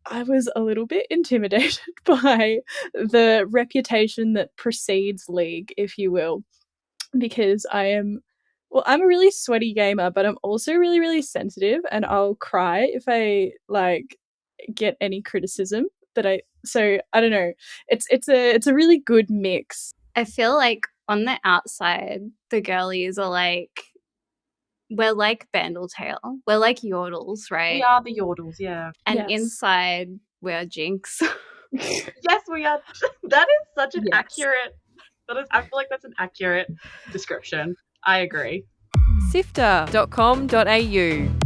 I was a little bit intimidated by the reputation that precedes League, if you will, because I'm a really sweaty gamer, but I'm also really, really sensitive, and I'll cry if I get any criticism so I don't know. It's a really good mix. I feel like on the outside, the girlies are like, we're like Bandle Tale. We're like Yordles, right? We are the Yordles, yeah. And Yes. inside, we're Jinx. Yes, we are. That is such an Yes. accurate. I feel like that's an accurate description. I agree. SIFTER.com.au.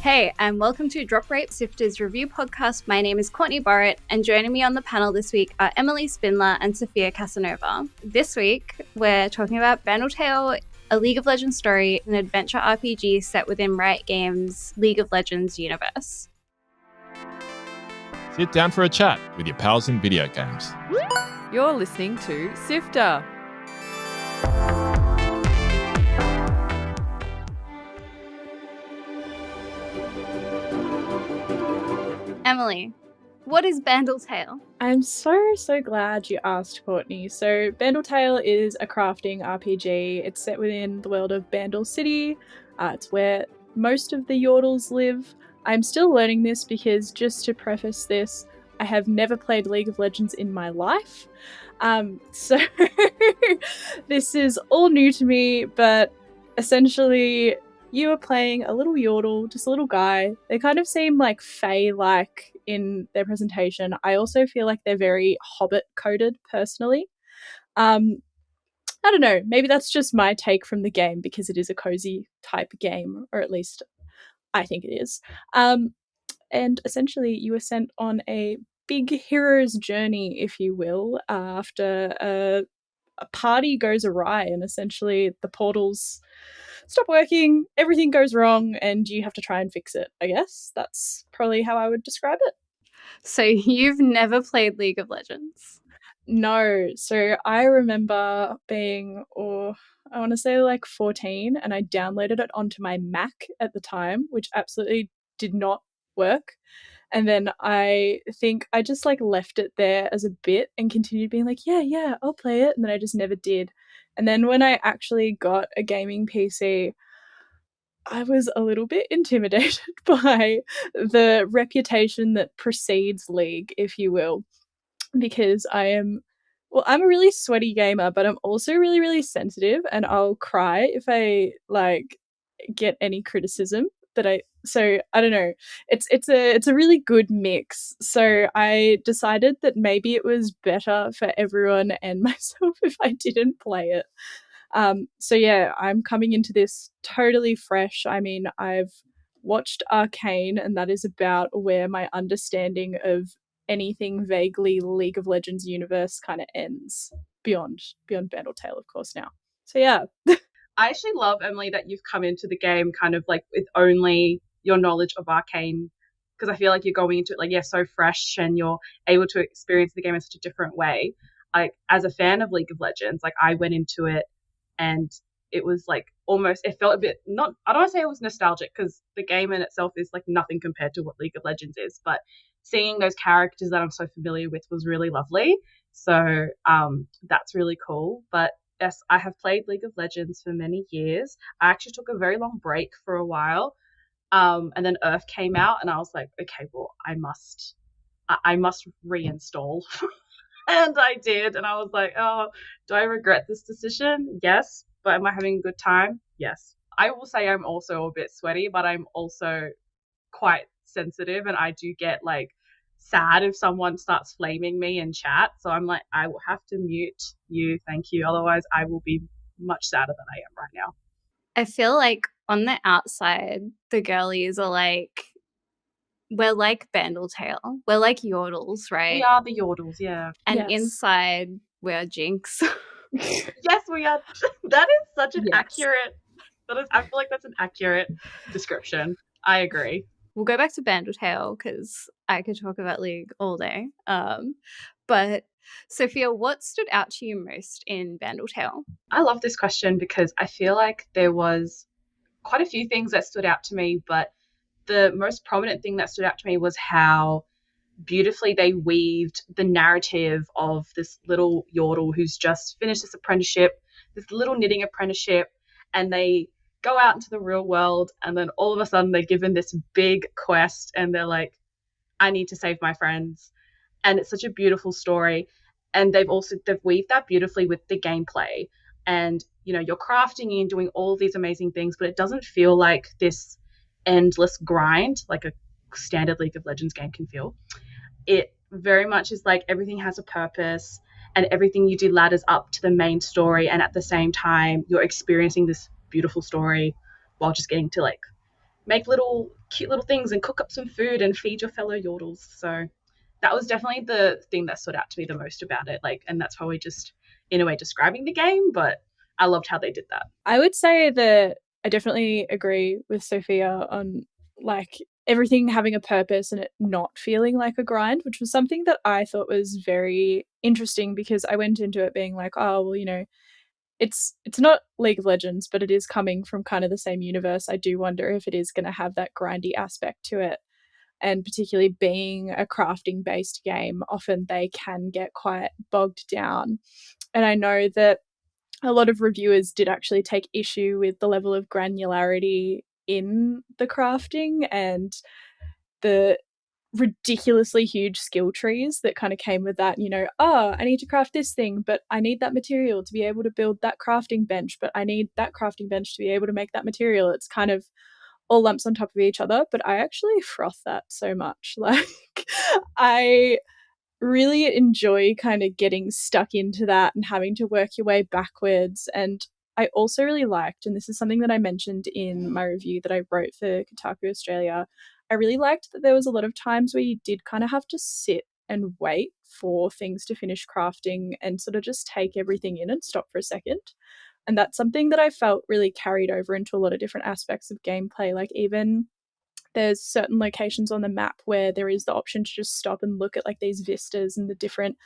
Hey, and welcome to Drop Rate SIFTER's review podcast. My name is Courtney Borrett, and joining me on the panel this week are Emily Spindler and Sofia Casanova. This week, we're talking about Bandle Tale, a League of Legends story, an adventure RPG set within Riot Games' League of Legends universe. Sit down for a chat with your pals in video games. You're listening to SIFTER. Emily, what is Bandle Tale? I'm so glad you asked, Courtney. So Bandle Tale is a crafting RPG. It's set within the world of Bandle City. It's where most of the Yordles live. I'm still learning this because, just to preface this, I have never played League of Legends in my life. So this is all new to me, but essentially you are playing a little Yordle, just a little guy. They kind of seem like fae-like in their presentation. I also feel like they're very Hobbit-coded, personally. I don't know, maybe that's just my take from the game because it is a cozy type game, or at least I think it is. And essentially you were sent on a big hero's journey, if you will, after a party goes awry and essentially the portals stop working, everything goes wrong, and you have to try and fix it, I guess. That's probably how I would describe it. So you've never played League of Legends? No. So I remember being, I want to say like 14, and I downloaded it onto my Mac at the time, which absolutely did not work. And then I think I just like left it there as a bit and continued being like, yeah, I'll play it. And then I just never did. And then when I actually got a gaming PC, I was a little bit intimidated by the reputation that precedes League, if you will, because I'm a really sweaty gamer, but I'm also really, really sensitive, and I'll cry if I get any criticism so I don't know. It's a really good mix. So I decided that maybe it was better for everyone and myself if I didn't play it. So yeah, I'm coming into this totally fresh. I mean, I've watched Arcane, and that is about where my understanding of anything vaguely League of Legends universe kind of ends, beyond Bandle Tale, of course, now. So yeah. I actually love, Emily, that you've come into the game kind of like with only your knowledge of Arcane, because I feel like you're going into it like, yeah, so fresh, and you're able to experience the game in such a different way. Like, as a fan of League of Legends, like I went into it and it was like almost, it felt a bit, not, I don't want to say it was nostalgic, because the game in itself is like nothing compared to what League of Legends is, but seeing those characters that I'm so familiar with was really lovely. So that's really cool. But yes, I have played League of Legends for many years. I actually took a very long break for a while. And then Earth came out and I was like, okay, well, I must reinstall. And I did. And I was like, oh, do I regret this decision? Yes. But am I having a good time? Yes. I will say I'm also a bit sweaty, but I'm also quite sensitive, and I do get like sad if someone starts flaming me in chat. So I'm like, I will have to mute you. Thank you. Otherwise, I will be much sadder than I am right now. I feel like on the outside, the girlies are like, we're like Bandle Tale. We're like Yordles, right? We are the Yordles, yeah. And Yes. inside, we're Jinx. Yes, we are. That is such an accurate. I feel like that's an accurate description. I agree. We'll go back to Bandle Tale because I could talk about League all day. But Sofia, what stood out to you most in Bandle Tale? I love this question because I feel like there was quite a few things that stood out to me, but the most prominent thing that stood out to me was how beautifully they weaved the narrative of this little Yordle who's just finished this little knitting apprenticeship, and they go out into the real world, and then all of a sudden they're given this big quest, and they're like, I need to save my friends. And it's such a beautiful story. And they've weaved that beautifully with the gameplay. And, you know, you're crafting and doing all of these amazing things, but it doesn't feel like this endless grind like a standard League of Legends game can feel. It very much is like everything has a purpose, and everything you do ladders up to the main story, and at the same time you're experiencing this beautiful story while just getting to like make cute little things and cook up some food and feed your fellow Yordles. So that was definitely the thing that stood out to me the most about it. Like, and that's probably just in a way describing the game, but I loved how they did that. I would say that I definitely agree with Sofia on like everything having a purpose and it not feeling like a grind, which was something that I thought was very interesting, because I went into it being like, oh, well, you know, it's not League of Legends, but it is coming from kind of the same universe. I do wonder if it is going to have that grindy aspect to it. And particularly being a crafting based game, often they can get quite bogged down. And I know that a lot of reviewers did actually take issue with the level of granularity in the crafting and the ridiculously huge skill trees that kind of came with that. You know, oh, I need to craft this thing, but I need that material to be able to build that crafting bench, but I need that crafting bench to be able to make that material. It's kind of all lumps on top of each other, but I actually froth that so much. Like, I really enjoy kind of getting stuck into that and having to work your way backwards. And I also really liked, and this is something that I mentioned in my review that I wrote for Kotaku Australia, I really liked that there was a lot of times where you did kind of have to sit and wait for things to finish crafting and sort of just take everything in and stop for a second. And that's something that I felt really carried over into a lot of different aspects of gameplay. Like, even there's certain locations on the map where there is the option to just stop and look at like these vistas and the different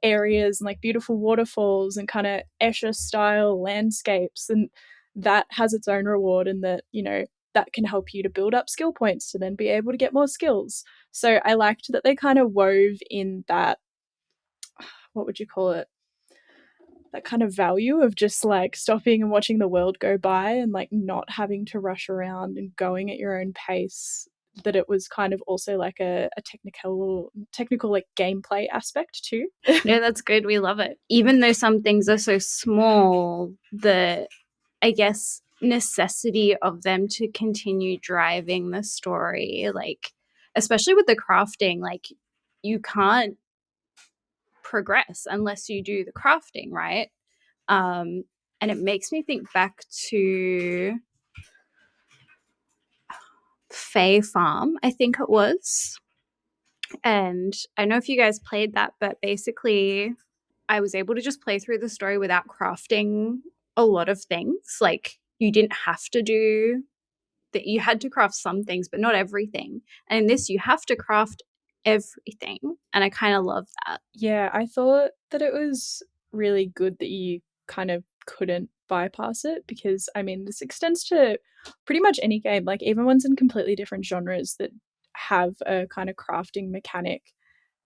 areas and like beautiful waterfalls and kind of Escher style landscapes. And that has its own reward, and that, you know, that can help you to build up skill points to then be able to get more skills. So I liked that they kind of wove in that, what would you call it? That kind of value of just like stopping and watching the world go by and like not having to rush around and going at your own pace. That it was kind of also like a technical like gameplay aspect too. No, that's good. We love it. Even though some things are so small, the, I guess, necessity of them to continue driving the story, like, especially with the crafting, like, you can't progress unless you do the crafting, right? And it makes me think back to Fae Farm, I think it was. And I don't know if you guys played that, but basically I was able to just play through the story without crafting a lot of things. Like, you didn't have to do that. You had to craft some things, but not everything. And in this, you have to craft everything. And I kind of love that. Yeah, I thought that it was really good that you kind of couldn't bypass it, because I mean, this extends to pretty much any game, like even ones in completely different genres that have a kind of crafting mechanic.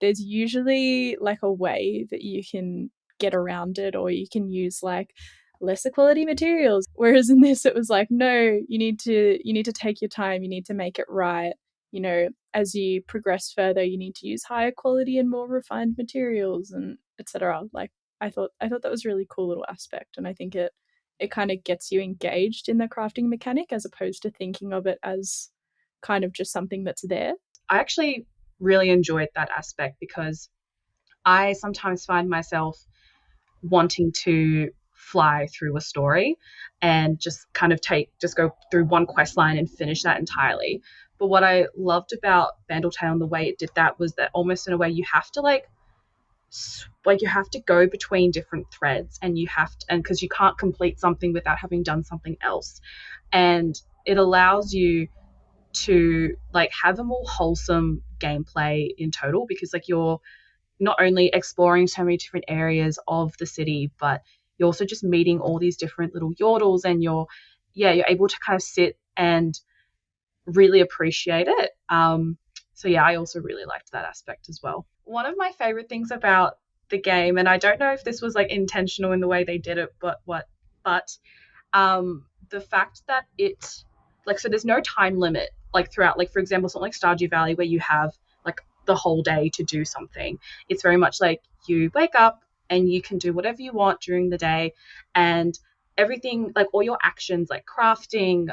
There's usually like a way that you can get around it, or you can use like lesser quality materials. Whereas in this, it was like, no, you need to take your time, you need to make it right. You know, as you progress further, you need to use higher quality and more refined materials, and etc. Like, I thought that was a really cool little aspect, and I think it kind of gets you engaged in the crafting mechanic as opposed to thinking of it as kind of just something that's there. I actually really enjoyed that aspect, because I sometimes find myself wanting to fly through a story and just kind of go through one quest line and finish that entirely. But what I loved about BANDLE TALE and the way it did that was that almost in a way you have to you have to go between different threads, and because you can't complete something without having done something else. And it allows you to like have a more wholesome gameplay in total, because like you're not only exploring so many different areas of the city, but you're also just meeting all these different little Yordles, and you're able to kind of sit and really appreciate it. So yeah, I also really liked that aspect as well. One of my favorite things about the game, and I don't know if this was like intentional in the way they did it, but the fact that it, like, so there's no time limit, like throughout, like for example, something like Stardew Valley where you have like the whole day to do something. It's very much like you wake up and you can do whatever you want during the day, and everything, like all your actions, like crafting,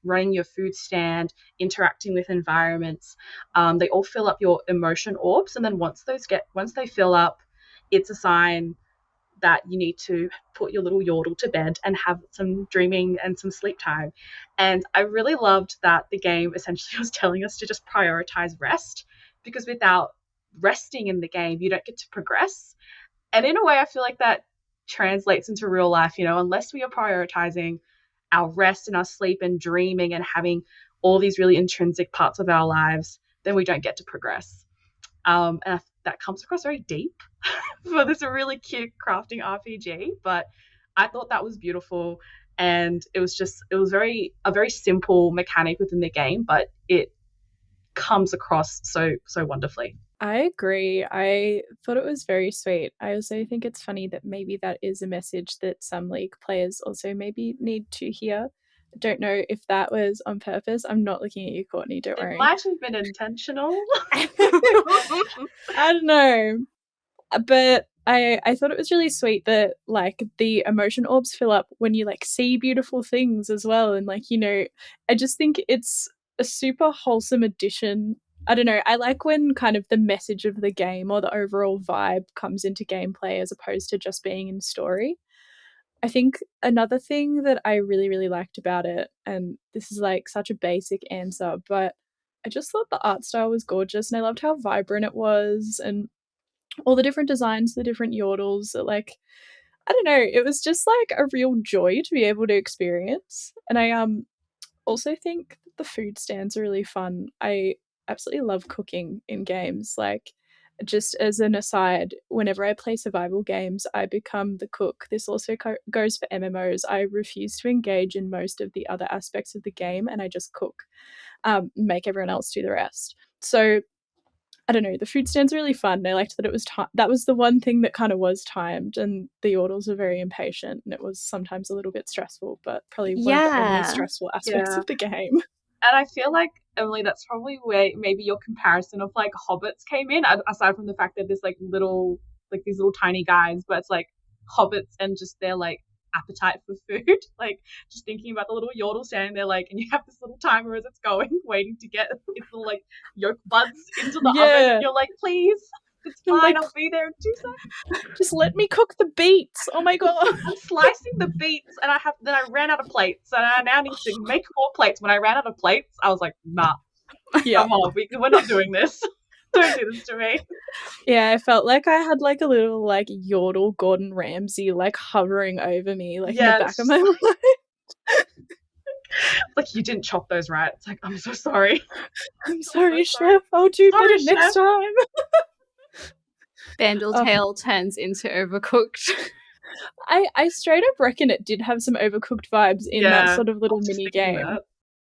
running your food stand, interacting with environments, they all fill up your emotion orbs, and then once they fill up, it's a sign that you need to put your little Yordle to bed and have some dreaming and some sleep time. And I really loved that the game essentially was telling us to just prioritize rest, because without resting in the game, you don't get to progress. And in a way, I feel like that translates into real life, unless we are prioritizing our rest and our sleep and dreaming and having all these really intrinsic parts of our lives, then we don't get to progress. That comes across very deep for this really cute crafting RPG, but I thought that was beautiful, and it was a very simple mechanic within the game, but it comes across so wonderfully. I agree. I thought it was very sweet. I also think it's funny that maybe that is a message that some League players also maybe need to hear. I don't know if that was on purpose. I'm not looking at you, Courtney, don't worry. It might have been intentional. I don't know. But I thought it was really sweet that like the emotion orbs fill up when you like see beautiful things as well. And like, I just think it's a super wholesome addition. I don't know. I like when kind of the message of the game or the overall vibe comes into gameplay as opposed to just being in story. I think another thing that I really, really liked about it, and this is like such a basic answer, but I just thought the art style was gorgeous and I loved how vibrant it was, and all the different designs, the different Yordles, like, I don't know, it was just like a real joy to be able to experience. And I also think the food stands are really fun. I absolutely love cooking in games. Like, just as an aside, whenever I play survival games, I become the cook. This also goes for MMOs. I refuse to engage in most of the other aspects of the game, and I just cook, make everyone else do the rest. So I don't know, the food stands are really fun. I liked that it was that was the one thing that kind of was timed, and the Yordles were very impatient, and it was sometimes a little bit stressful, but probably one of the only stressful aspects of the game. And I feel like, Emily, that's probably where maybe your comparison of like hobbits came in, aside from the fact that there's like these little tiny guys, but it's like hobbits and just their like appetite for food. Like, just thinking about the little Yordle standing there, like, and you have this little timer as it's going, waiting to get its little like yolk buds into the oven, and you're like, please, it's fine, like, I'll be there in 2 seconds. Just let me cook the beets. Oh my god. I'm slicing the beets, and then I ran out of plates, and I now need to make more plates. When I ran out of plates, I was like, nah, come on, we're not doing this. Don't do this to me. Yeah, I felt like I had like a little like Yordle Gordon Ramsay like hovering over me, like in the back of my mind. Like, you didn't chop those right. It's like, I'm so sorry. I'm sorry, Chef. I'll do better next time. Bandle Tale turns into Overcooked. I straight up reckon it did have some Overcooked vibes in that sort of little mini game.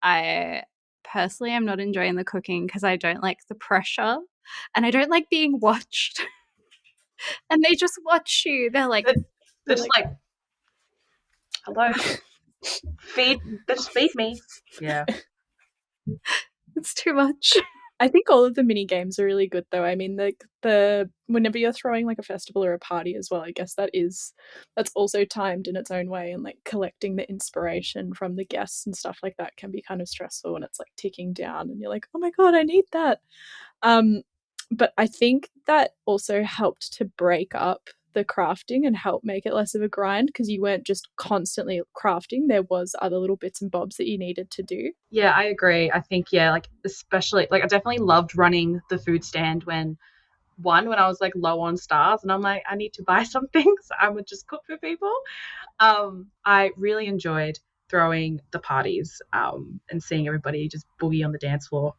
I personally am not enjoying the cooking because I don't like the pressure and I don't like being watched. And they just watch you. They're just like hello. Just feed me. Yeah. It's too much. I think all of the mini games are really good though. I mean, the whenever you're throwing like a festival or a party as well, I guess that's also timed in its own way, and like collecting the inspiration from the guests and stuff like that can be kind of stressful when it's like ticking down and you're like, oh my god, I need that. But I think that also helped to break up the crafting and help make it less of a grind, because you weren't just constantly crafting. There was other little bits and bobs that you needed to do. Yeah, I agree. I think, like, especially, like, I definitely loved running the food stand when I was like low on stars and I'm like, I need to buy something, so I would just cook for people. I really enjoyed throwing the parties and seeing everybody just boogie on the dance floor.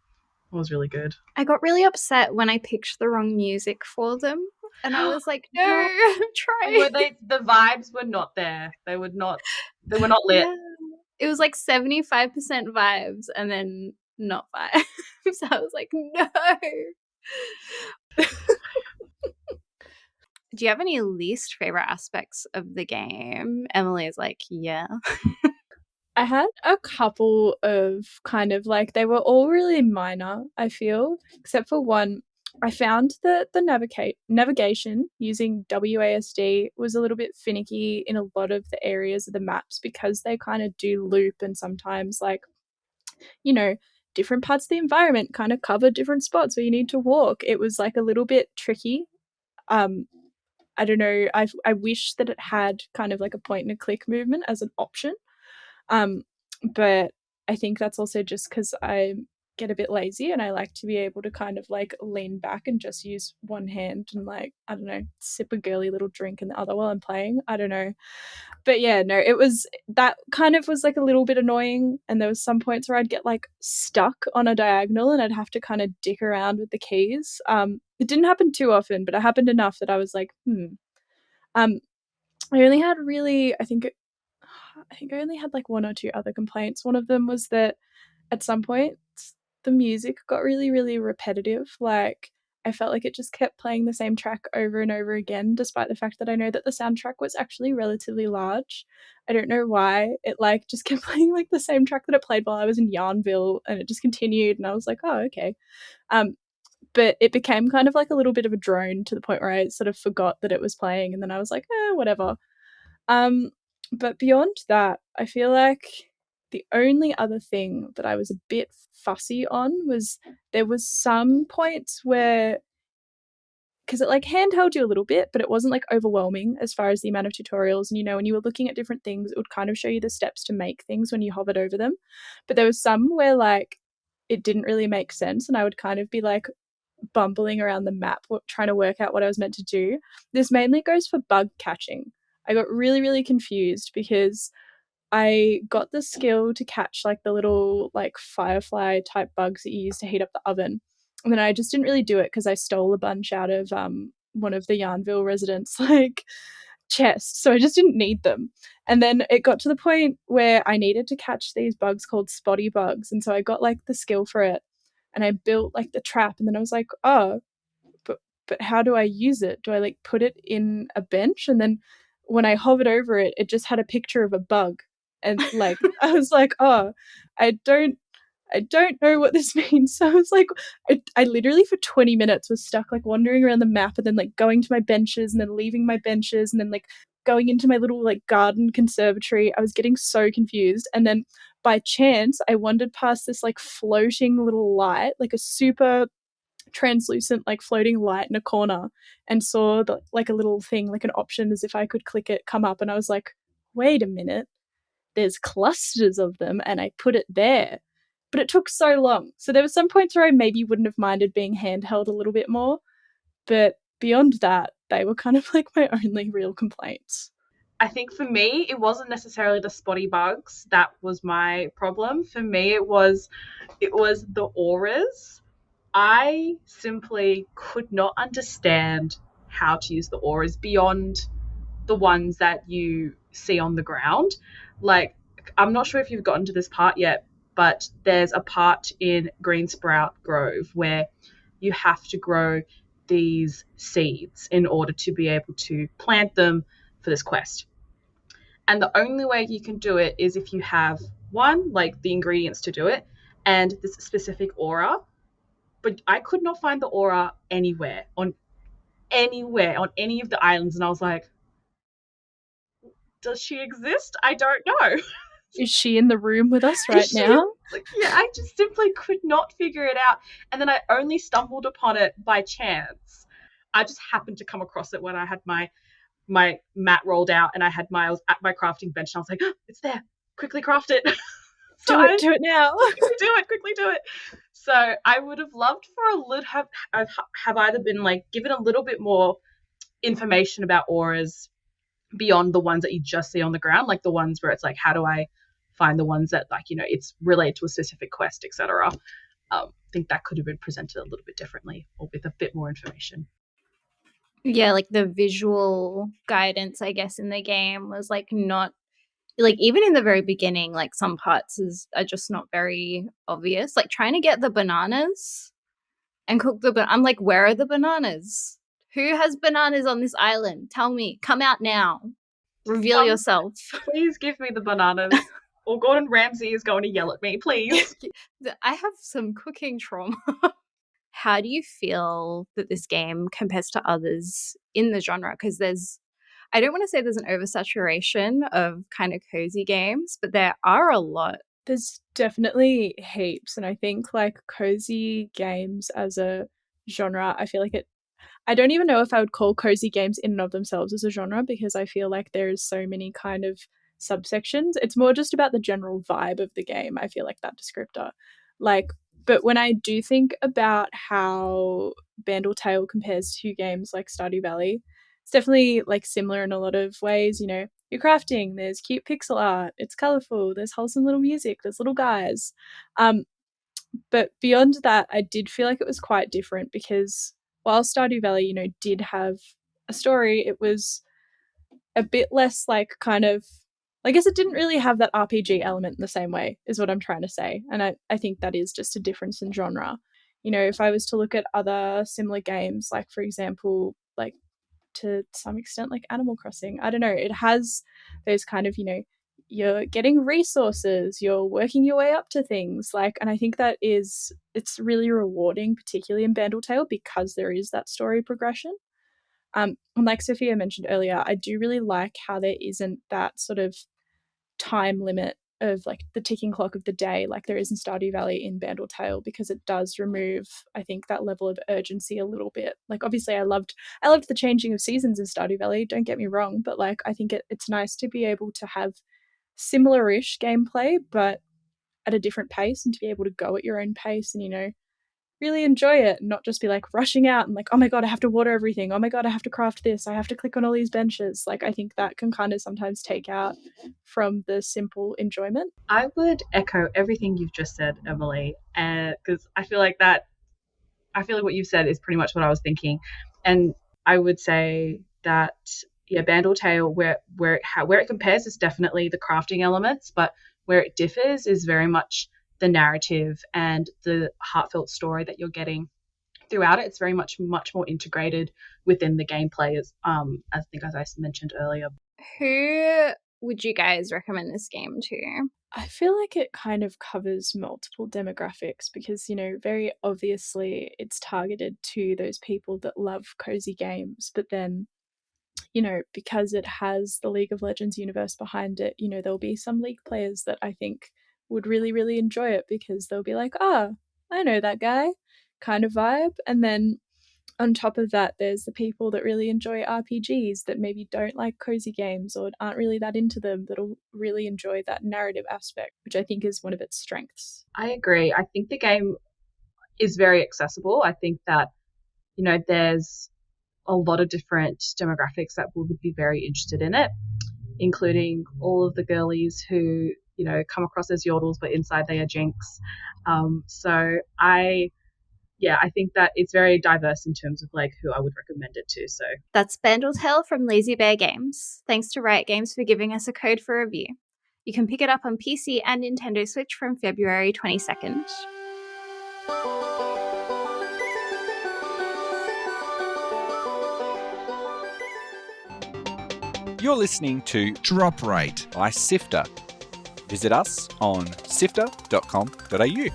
It was really good. I got really upset when I picked the wrong music for them. And I was like, no, I'm trying. The vibes were not there. They were not lit. Yeah. It was like 75% vibes and then not fire. So I was like, no. Do you have any least favorite aspects of the game? Emily is like, yeah. I had a couple of kind of like, they were all really minor, I feel, except for one. I found that the navigation using WASD was a little bit finicky in a lot of the areas of the maps because they kind of do loop, and sometimes, like, you know, different parts of the environment kind of cover different spots where you need to walk. It was like a little bit tricky. I don't know. I wish that it had kind of like a point and a click movement as an option. Um, but I think that's also just because I get a bit lazy and I like to be able to kind of like lean back and just use one hand and, like, I don't know, sip a girly little drink in the other while I'm playing. I don't know. But yeah, no, it was, that kind of was like a little bit annoying. And there was some points where I'd get like stuck on a diagonal and I'd have to kind of dick around with the keys. It didn't happen too often, but it happened enough that I was like, I only had really, I think I only had like one or two other complaints. One of them was that at some point the music got really, really repetitive. Like, I felt like it just kept playing the same track over and over again, despite the fact that I know that the soundtrack was actually relatively large. I don't know why it like just kept playing like the same track that it played while I was in Yarnville, and it just continued, and I was like, oh, okay. But it became kind of like a little bit of a drone to the point where I sort of forgot that it was playing, and then I was like, whatever. But beyond that, I feel like the only other thing that I was a bit fussy on was there was some points where, because it like handheld you a little bit, but it wasn't like overwhelming as far as the amount of tutorials. And, when you were looking at different things, it would kind of show you the steps to make things when you hovered over them. But there was some where like it didn't really make sense, and I would kind of be like bumbling around the map trying to work out what I was meant to do. This mainly goes for bug catching. I got really, really confused because I got the skill to catch like the little like firefly type bugs that you use to heat up the oven. And then I just didn't really do it because I stole a bunch out of one of the Yarnville residents' like chests. So I just didn't need them. And then it got to the point where I needed to catch these bugs called spotty bugs. And so I got like the skill for it. And I built like the trap, and then I was like, oh, but how do I use it? Do I like put it in a bench? And then when I hovered over it, it just had a picture of a bug. And like I was like, oh, I don't know what this means. So I was like, I literally for 20 minutes was stuck like wandering around the map, and then like going to my benches and then leaving my benches and then like going into my little like garden conservatory. I was getting so confused. And then by chance, I wandered past this like floating little light, like a super translucent like floating light in a corner, and saw like a little thing, like an option as if I could click it come up, and I was like, wait a minute, there's clusters of them, and I put it there. But it took so long. So there were some points where I maybe wouldn't have minded being handheld a little bit more, but beyond that, they were kind of like my only real complaints. I think for me, it wasn't necessarily the spotty bugs that was my problem. For me, it was the auras. I simply could not understand how to use the auras beyond the ones that you see on the ground. Like, I'm not sure if you've gotten to this part yet, but there's a part in Green Sprout Grove where you have to grow these seeds in order to be able to plant them for this quest. And the only way you can do it is if you have one, like the ingredients to do it, and this specific aura. But I could not find the aura anywhere on any of the islands, and I was like, does she exist? I don't know. Is she in the room with us right now? Like, yeah, I just simply could not figure it out. And then I only stumbled upon it by chance. I just happened to come across it when I had my mat rolled out, and I was at my crafting bench, and I was like, oh, it's there. Quickly craft it. Do it now. quickly do it. So I would have loved for a little have either been like given a little bit more information about auras beyond the ones that you just see on the ground, like the ones where it's like, how do I find the ones that, like, it's related to a specific quest, etc. I think that could have been presented a little bit differently or with a bit more information. Yeah, like the visual guidance, I guess, in the game was like not like even in the very beginning, like some parts are just not very obvious. Like trying to get the bananas and cook I'm like, where are the bananas? Who has bananas on this island? Tell me. Come out now. Reveal yourself. Please give me the bananas. Or Gordon Ramsay is going to yell at me, please. I have some cooking trauma. How do you feel that this game compares to others in the genre? Because I don't want to say there's an oversaturation of kind of cozy games, but there are a lot. There's definitely heaps. And I think like cozy games as a genre, I feel like I don't even know if I would call cozy games in and of themselves as a genre, because I feel like there's so many kind of subsections. It's more just about the general vibe of the game. I feel like that descriptor. But when I do think about how Bandle Tale compares to games like Stardew Valley, it's definitely like similar in a lot of ways. You're crafting, there's cute pixel art, it's colorful, there's wholesome little music, there's little guys. But beyond that, I did feel like it was quite different, because while Stardew Valley, did have a story, it was a bit less like kind of, I guess it didn't really have that RPG element in the same way, is what I'm trying to say. And I think that is just a difference in genre. If I was to look at other similar games, like for example, like to some extent, like Animal Crossing, I don't know, it has those kind of, you're getting resources, you're working your way up to things, and I think it's really rewarding, particularly in Bandle Tale, because there is that story progression. And like Sofia mentioned earlier, I do really like how there isn't that sort of time limit of like the ticking clock of the day like there is in Stardew Valley in Bandle Tale, because it does remove, I think, that level of urgency a little bit. Like obviously I loved the changing of seasons in Stardew Valley, don't get me wrong, but like I think it's nice to be able to have similar-ish gameplay but at a different pace, and to be able to go at your own pace and really enjoy it, and not just be like rushing out and like, oh my god, I have to water everything, oh my god, I have to craft this, I have to click on all these benches. Like I think that can kind of sometimes take out from the simple enjoyment. I would echo everything you've just said, Emily, because I feel like what you've said is pretty much what I was thinking. And I would say that Bandle Tale, where it compares is definitely the crafting elements, but where it differs is very much the narrative and the heartfelt story that you're getting throughout it. It's very much more integrated within the gameplay, as I mentioned earlier. Who would you guys recommend this game to? I feel like it kind of covers multiple demographics, because very obviously it's targeted to those people that love cozy games, but then because it has the League of Legends universe behind it, there'll be some League players that I think would really, really enjoy it, because they'll be like, I know that guy kind of vibe. And then on top of that, there's the people that really enjoy RPGs that maybe don't like cozy games or aren't really that into them, that'll really enjoy that narrative aspect, which I think is one of its strengths. I agree. I think the game is very accessible. I think that, there's a lot of different demographics that would be very interested in it, including all of the girlies who, come across as Yordles, but inside they are Jinx. So I think that it's very diverse in terms of like who I would recommend it to. So that's Bandle Tale from Lazy Bear Games. Thanks to Riot Games for giving us a code for review. You can pick it up on PC and Nintendo Switch from February 22nd. You're listening to Drop Rate by SIFTER. Visit us on sifter.com.au.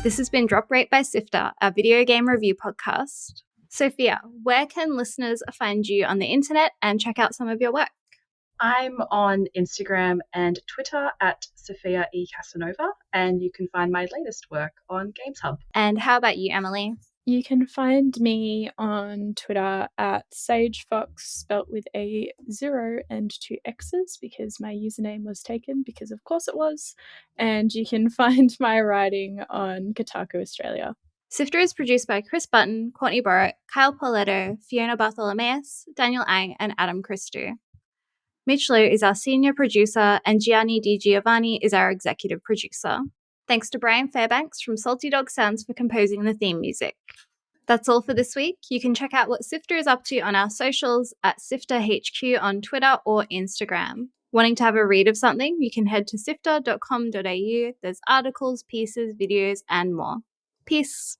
This has been Drop Rate by SIFTER, our video game review podcast. Sofia, where can listeners find you on the internet and check out some of your work? I'm on Instagram and Twitter at Sofia E. Casanova, and you can find my latest work on Games Hub. And how about you, Emily? You can find me on Twitter at SageFox, spelt with a 0 and 2 X's, because my username was taken, because of course it was. And you can find my writing on Kotaku Australia. SIFTER is produced by Chris Button, Courtney Borrett, Kyle Pauletto, Fiona Bartholomaeus, Daniel Ang, and Adam Christou. Mitch is our senior producer, and Gianni Di Giovanni is our executive producer. Thanks to Brian Fairbanks from Salty Dog Sounds for composing the theme music. That's all for this week. You can check out what SIFTER is up to on our socials at SIFTER HQ on Twitter or Instagram. Wanting to have a read of something, you can head to sifter.com.au. There's articles, pieces, videos, and more. Peace.